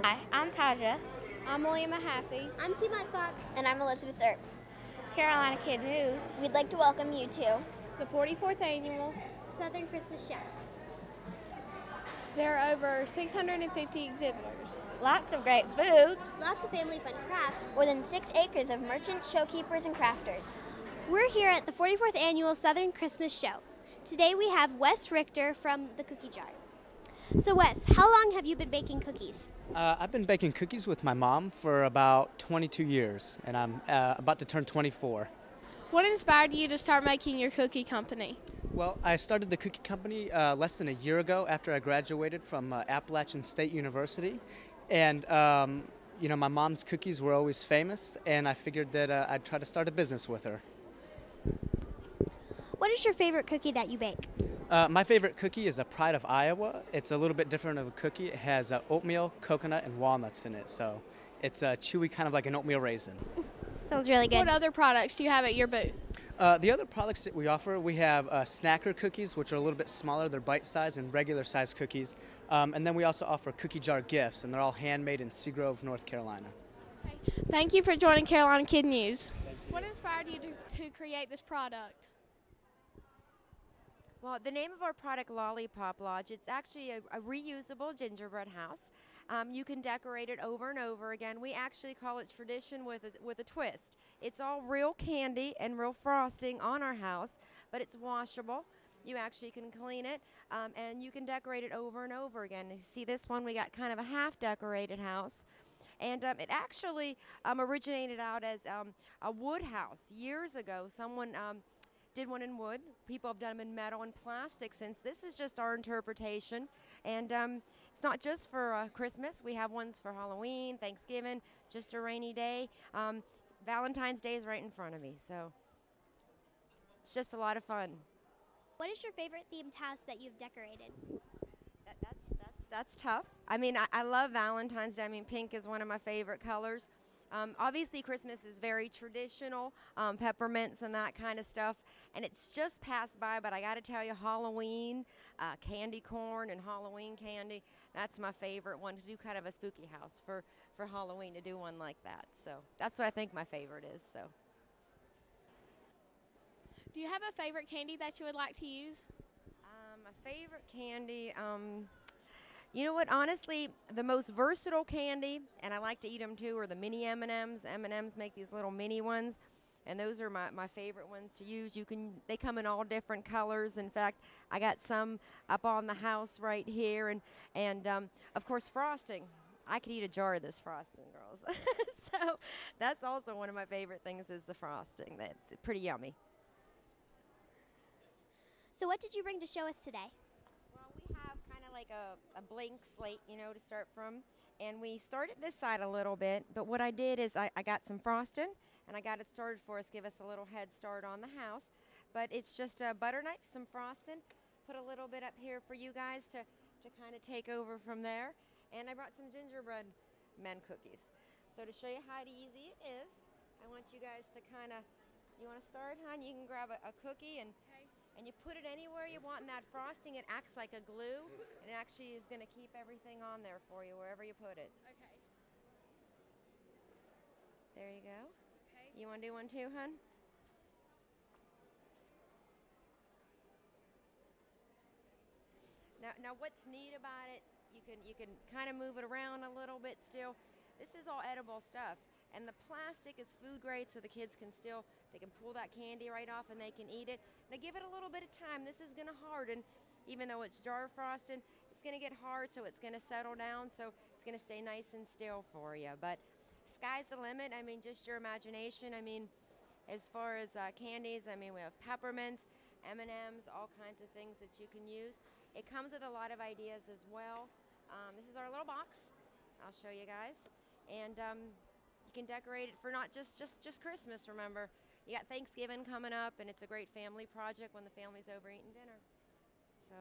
Hi, I'm Taja. I'm William Mahaffey. I'm T-Mike Fox. And I'm Elizabeth Earp. Carolina Kid News. We'd like to welcome you to the 44th Annual Southern Christmas Show. There are over 650 exhibitors. Lots of great foods. Lots of family fun crafts. More than 6 acres of merchants, showkeepers, and crafters. We're here at the 44th Annual Southern Christmas Show. Today we have Wes Richter from the Cookie Jar. So Wes, how long have you been baking cookies? I've been baking cookies with my mom for about 22 years, and I'm about to turn 24. What inspired you to start making your cookie company? Well, I started the cookie company less than a year ago after I graduated from Appalachian State University. And, my mom's cookies were always famous, and I figured that I'd try to start a business with her. What is your favorite cookie that you bake? My favorite cookie is a Pride of Iowa. It's a little bit different of a cookie. It has oatmeal, coconut, and walnuts in it. So it's chewy, kind of like an oatmeal raisin. Sounds really good. What other products do you have at your booth? The other products that we offer, we have snacker cookies, which are a little bit smaller. They're bite-sized and regular-sized cookies. And then we also offer cookie jar gifts, and they're all handmade in Seagrove, North Carolina. Okay. Thank you for joining Carolina Kid News. What inspired you to create this product? Well, the name of our product, Lollipop Lodge, it's actually a reusable gingerbread house. You can decorate it over and over again. We actually call it tradition with a twist. It's all real candy and real frosting on our house, but it's washable. You actually can clean it, and you can decorate it over and over again. You see this one, we got kind of a half-decorated house. And it actually originated out as a wood house. Years ago, someone did one in wood. People have done them in metal and plastic since. This is just our interpretation. And it's not just for Christmas. We have ones for Halloween, Thanksgiving, just a rainy day. Valentine's Day is right in front of me. So it's just a lot of fun. What is your favorite themed house that you've decorated? That's tough. I mean, I love Valentine's Day. I mean, pink is one of my favorite colors. Obviously, Christmas is very traditional, peppermints and that kind of stuff. And it's just passed by, but I got to tell you, Halloween, candy corn and Halloween candy, that's my favorite one, to do kind of a spooky house for Halloween, to do one like that. So that's what I think my favorite is. So, do you have a favorite candy that you would like to use? My favorite candy, you know what, honestly, the most versatile candy, and I like to eat them too, are the mini M&Ms. M&Ms make these little mini ones, and those are my favorite ones to use. They come in all different colors. In fact, I got some up on the house right here, and of course, frosting. I could eat a jar of this frosting, girls. So that's also one of my favorite things, is the frosting. That's pretty yummy. So what did you bring to show us today? Well, we have kind of like a blank slate, to start from. And we started this side a little bit, but what I did is I got some frosting, and I got it started for us, give us a little head start on the house. But it's just a butter knife, some frosting, put a little bit up here for you guys to kind of take over from there. And I brought some gingerbread men cookies. So to show you how easy it is, I want you guys to kind of, you want to start, hon? You can grab a cookie and... Okay. And you put it anywhere you want in that frosting. It acts like a glue, and it actually is going to keep everything on there for you wherever you put it. Okay. There you go. Okay. You want to do one too, hon? Now what's neat about it, you can kind of move it around a little bit still. This is all edible stuff. And the plastic is food grade, so the kids they can pull that candy right off and they can eat it. Now give it a little bit of time. This is going to harden. Even though it's jar frosting, it's going to get hard, so it's going to settle down, so it's going to stay nice and still for you. But sky's the limit. I mean, just your imagination. I mean, as far as candies, I mean, we have peppermints, M&Ms, all kinds of things that you can use. It comes with a lot of ideas as well. This is our little box. I'll show you guys. And you can decorate it for not just Christmas, remember. You got Thanksgiving coming up, and it's a great family project when the family's over eating dinner. So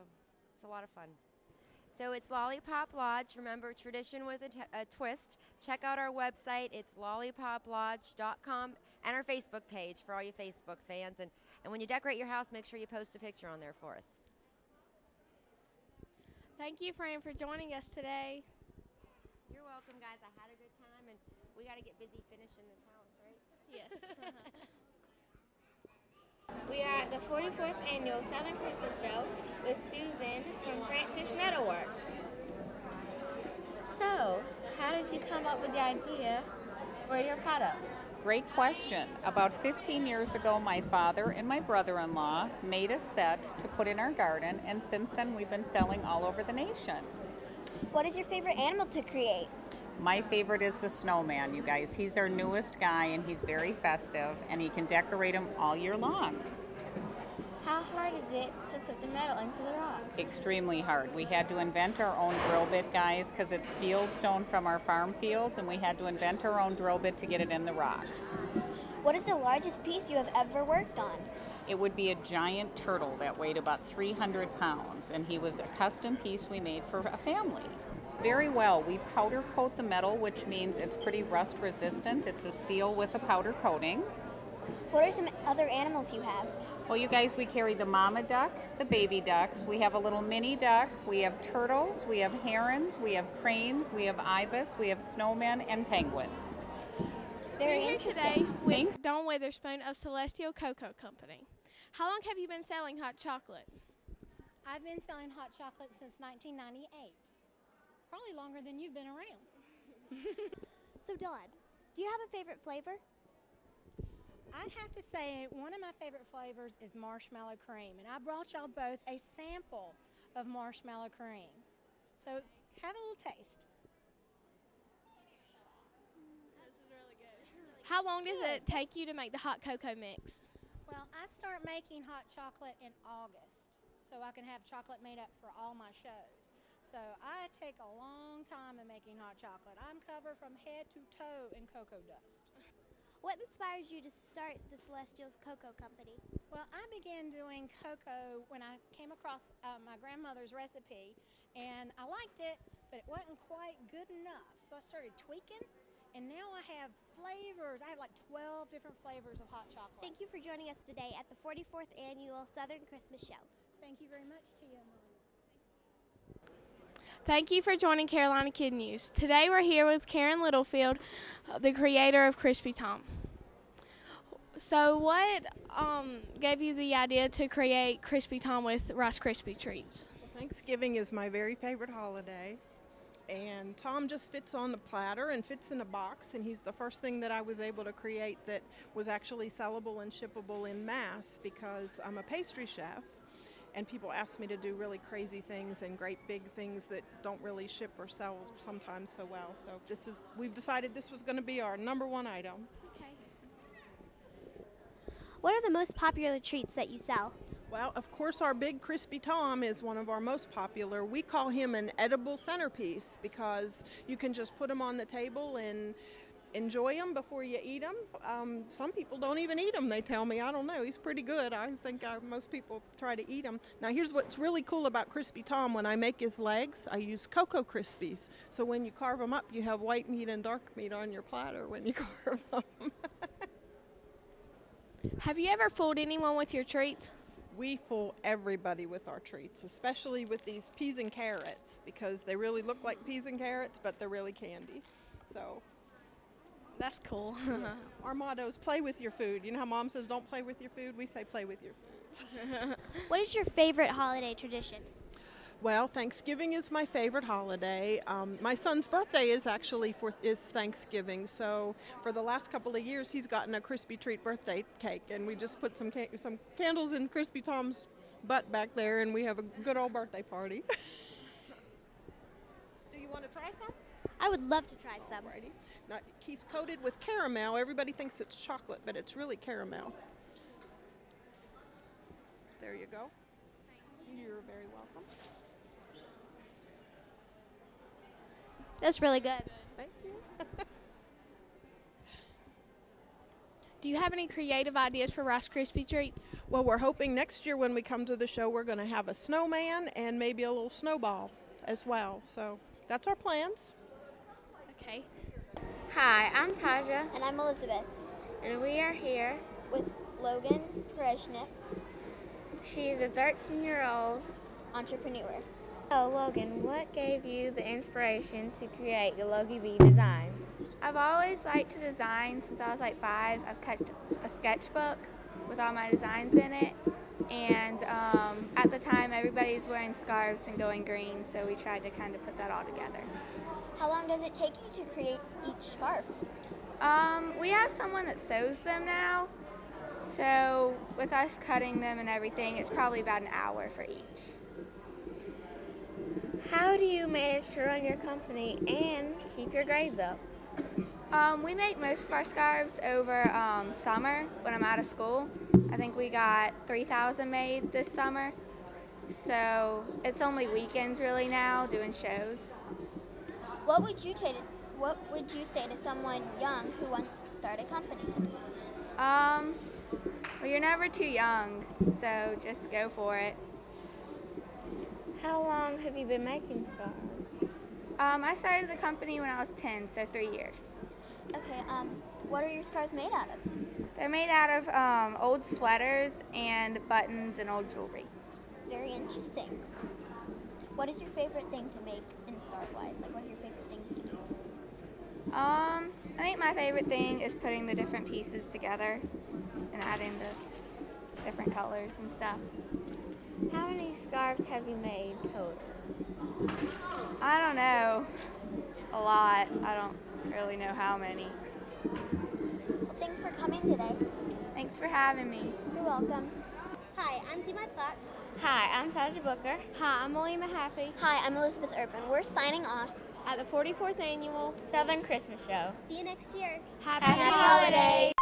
it's a lot of fun. So it's Lollipop Lodge. Remember, tradition with a twist. Check out our website. It's lollipoplodge.com, and our Facebook page for all you Facebook fans. And when you decorate your house, make sure you post a picture on there for us. Thank you, Fran, for joining us today. You're welcome. welcome, guys. I had a good time, and we got to get busy finishing this house, right? Yes. We are at the 44th Annual Southern Christmas Show with Susan from Francis Metalworks. So, how did you come up with the idea for your product? Great question. About 15 years ago, my father and my brother-in-law made a set to put in our garden, and since then we've been selling all over the nation. What is your favorite animal to create? My favorite is the snowman, you guys. He's our newest guy, and he's very festive, and he can decorate him all year long. How hard is it to put the metal into the rocks? Extremely hard. We had to invent our own drill bit, guys, because it's field stone from our farm fields, and we had to invent our own drill bit to get it in the rocks. What is the largest piece you have ever worked on? It would be a giant turtle that weighed about 300 pounds, and he was a custom piece we made for a family. Very well. We powder coat the metal, which means it's pretty rust resistant. It's a steel with a powder coating. What are some other animals you have? Well, you guys, we carry the mama duck, the baby ducks. We have a little mini duck. We have turtles. We have herons. We have cranes. We have ibis. We have snowmen and penguins. We're here today with Dawn Witherspoon of Celestial Cocoa Company. How long have you been selling hot chocolate? I've been selling hot chocolate since 1998. Probably longer than you've been around. So Dawn, do you have a favorite flavor? I'd have to say one of my favorite flavors is marshmallow cream, and I brought y'all both a sample of marshmallow cream. So have a little taste. This is really good. How long does it take you to make the hot cocoa mix? Well, I start making hot chocolate in August, so I can have chocolate made up for all my shows. So I take a long time in making hot chocolate. I'm covered from head to toe in cocoa dust. What inspired you to start the Celestial Cocoa Company? Well, I began doing cocoa when I came across my grandmother's recipe, and I liked it, but it wasn't quite good enough. So I started tweaking, and now I have flavors. I have like 12 different flavors of hot chocolate. Thank you for joining us today at the 44th Annual Southern Christmas Show. Thank you very much, Tia. Thank you for joining Carolina Kid News. Today we're here with Karen Littlefield, the creator of Crispy Tom. So what gave you the idea to create Crispy Tom with Rice Krispie treats? Thanksgiving is my very favorite holiday, and Tom just fits on the platter and fits in a box, and he's the first thing that I was able to create that was actually sellable and shippable in mass, because I'm a pastry chef. And people ask me to do really crazy things and great big things that don't really ship or sell sometimes so well. So we've decided this was going to be our #1 item. Okay. What are the most popular treats that you sell? Well, of course, our big Crispy Tom is one of our most popular. We call him an edible centerpiece because you can just put him on the table and enjoy them before you eat them. Some people don't even eat them, they tell me. I don't know. He's pretty good. I think most people try to eat them. Now, here's what's really cool about Crispy Tom. When I make his legs, I use Cocoa Krispies. So when you carve them up, you have white meat and dark meat on your platter when you carve them. Have you ever fooled anyone with your treats? We fool everybody with our treats, especially with these peas and carrots, because they really look like peas and carrots, but they're really candy. So that's cool. Yeah. Our motto is play with your food. You know how Mom says don't play with your food? We say play with your food. What is your favorite holiday tradition? Well, Thanksgiving is my favorite holiday. My son's birthday is actually is Thanksgiving, so for the last couple of years he's gotten a Crispy Treat birthday cake, and we just put some candles in Crispy Tom's butt back there, and we have a good old birthday party. Do you want to try some? I would love to try some. Alrighty. Now, he's coated with caramel. Everybody thinks it's chocolate, but it's really caramel. There you go. You're very welcome. That's really good. Thank you. Do you have any creative ideas for Rice Krispie treats? Well, we're hoping next year when we come to the show we're going to have a snowman and maybe a little snowball as well. So that's our plans. Okay. Hi, I'm Taja, And I'm Elizabeth and we are here. with Logan Perezhnik, She's a 13-year-old entrepreneur. So, Logan, what gave you the inspiration to create the Logie Bee designs? I've always liked to design since I was like 5. I've kept a sketchbook with all my designs in it. And at the time, everybody was wearing scarves and going green, so we tried to kind of put that all together. How long does it take you to create each scarf? We have someone that sews them now, so with us cutting them and everything, it's probably about an hour for each. How do you manage to run your company and keep your grades up? We make most of our scarves over summer when I'm out of school. I think we got 3,000 made this summer, so it's only weekends really now doing shows. What would you say to someone young who wants to start a company? Well, you're never too young, so just go for it. How long have you been making scarves? I started the company when I was 10, so 3 years. Okay, what are your scarves made out of? They're made out of old sweaters and buttons and old jewelry. Very interesting. What is your favorite thing to make in scarf-wise? Like, what are your favorite things to do? I think my favorite thing is putting the different pieces together and adding the different colors and stuff. How many scarves have you made total? I don't know. A lot. I don't really know how many. Well, thanks for coming today. Thanks for having me. You're welcome. Hi, I'm Timad Fox. Hi, I'm Tasha Booker. Hi, I'm Alima Happy Hi, I'm Elizabeth Urban. We're signing off. at the 44th Annual Southern Christmas Show. See you next year. Happy Happy holidays!